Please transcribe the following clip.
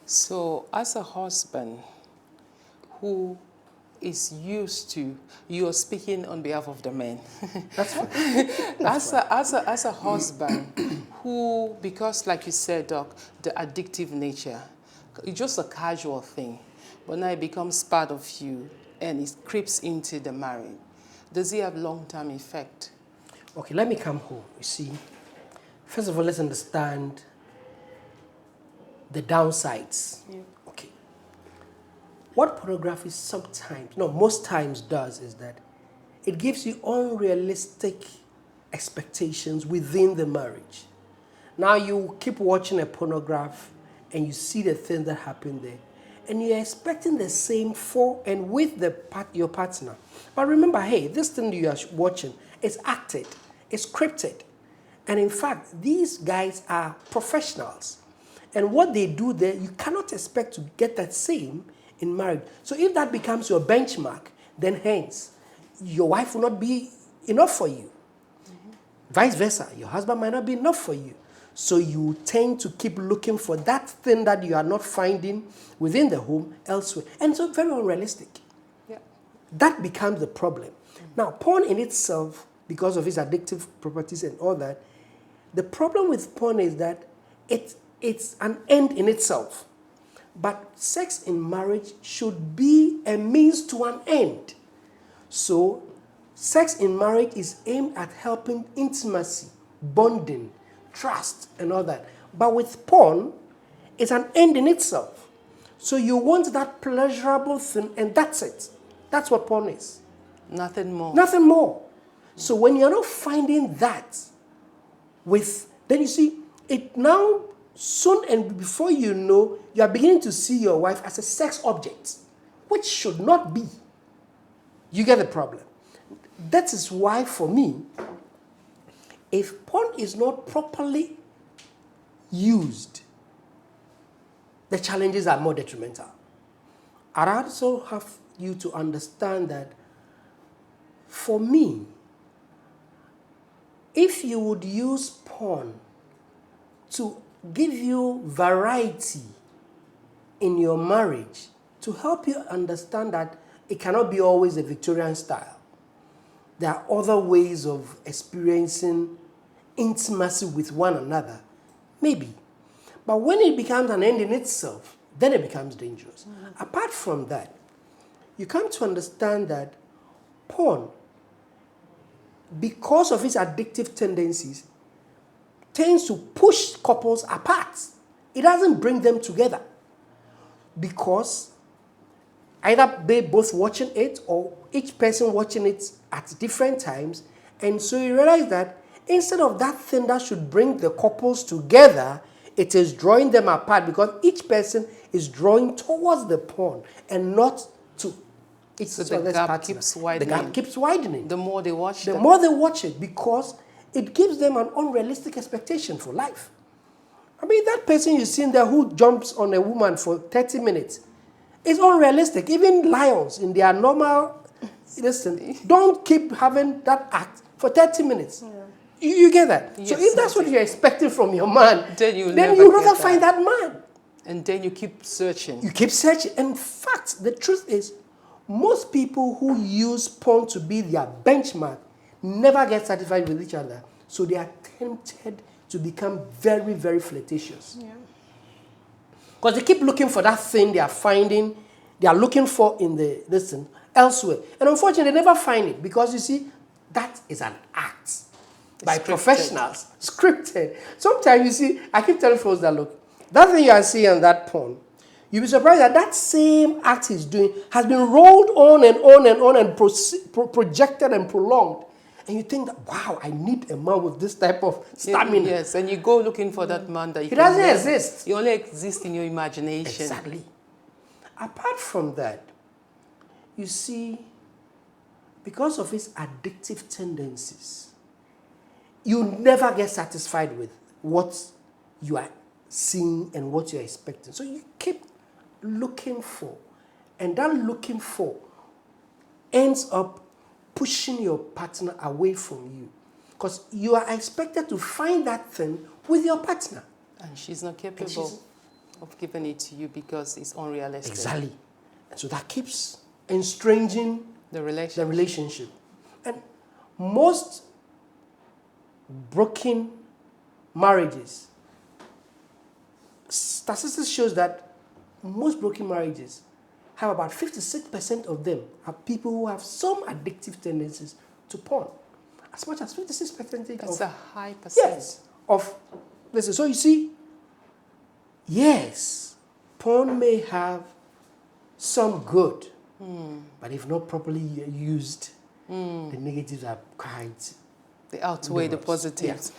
So, as a husband who is used to, you're speaking on behalf of the men. That's fine. As a husband who, because like you said, Doc, the addictive nature, it's just a casual thing, but now it becomes part of you and it creeps into the marriage. Does it have long-term effect? Okay, let me come home. You see, first of all, let's understand the downsides. Yeah. Okay. What pornography most times does is that it gives you unrealistic expectations within the marriage. Now you keep watching a pornograph and you see the things that happen there, and you're expecting the same for and with your partner. But remember, hey, this thing you are watching is acted, it's scripted. And in fact, these guys are professionals. And what they do there, you cannot expect to get that same in marriage. So if that becomes your benchmark, then hence, your wife will not be enough for you. Mm-hmm. Vice versa, your husband might not be enough for you. So you tend to keep looking for that thing that you are not finding within the home elsewhere. And so very unrealistic. Yeah. That becomes the problem. Mm-hmm. Now, porn in itself, because of its addictive properties and all that, the problem with porn is that it's an end in itself. But sex in marriage should be a means to an end. So, sex in marriage is aimed at helping intimacy, bonding, trust, and all that. But with porn, it's an end in itself. So you want that pleasurable thing, and that's it. That's what porn is. Nothing more. Nothing more. So when you're not finding that then you see, it now, soon and before you know, you are beginning to see your wife as a sex object, which should not be. You get the problem. That is why, for me, if porn is not properly used, the challenges are more detrimental. I'd also have you to understand that, for me, if you would use porn to give you variety in your marriage, to help you understand that it cannot be always a Victorian style. There are other ways of experiencing intimacy with one another, maybe. But when it becomes an end in itself, then it becomes dangerous. Mm-hmm. Apart from that, you come to understand that porn, because of its addictive tendencies, tends to push couples apart. It doesn't bring them together. Because either they both watching it or each person watching it at different times. And so you realize that instead of that thing that should bring the couples together, it is drawing them apart because each person is drawing towards the porn and not to its the gap keeps widening. The gap keeps widening. The more they watch the more they watch it, because it gives them an unrealistic expectation for life. I mean, that person you see there who jumps on a woman for 30 minutes is unrealistic. Even lions in their normal, listen, don't keep having that act for 30 minutes. Yeah. You get that? Yes, so if that's what you're expecting from your man, then you rather find that man. And then you keep searching. You keep searching. In fact, the truth is, most people who use porn to be their benchmark never get satisfied with each other. So they are tempted to become very, very flirtatious. Yeah. Because they keep looking for that thing they are looking for in elsewhere. And unfortunately, they never find it because, you see, that is an act by professionals, scripted. Sometimes, you see, I keep telling folks that, look, that thing you are seeing on that porn, you'll be surprised that that same act he's doing has been rolled on and on and on and projected and prolonged. And you think that, wow, I need a man with this type of stamina. Yes, and you go looking for that man that he doesn't exist. He only exists in your imagination. Exactly. Apart from that, you see, because of his addictive tendencies, you never get satisfied with what you are seeing and what you're expecting. So you keep looking for, and that looking for ends up pushing your partner away from you. Because you are expected to find that thing with your partner. And she's not capable. of giving it to you because it's unrealistic. Exactly. And so that keeps estranging The the relationship. relationship. And most broken marriages, statistics shows that most broken marriages have about 56% of them are people who have some addictive tendencies to porn. As much as 56% That's of, a high percent. yes, of, listen, so you see, yes, porn may have some good, but if not properly used, the negatives are quite They outweigh the numerous. positives.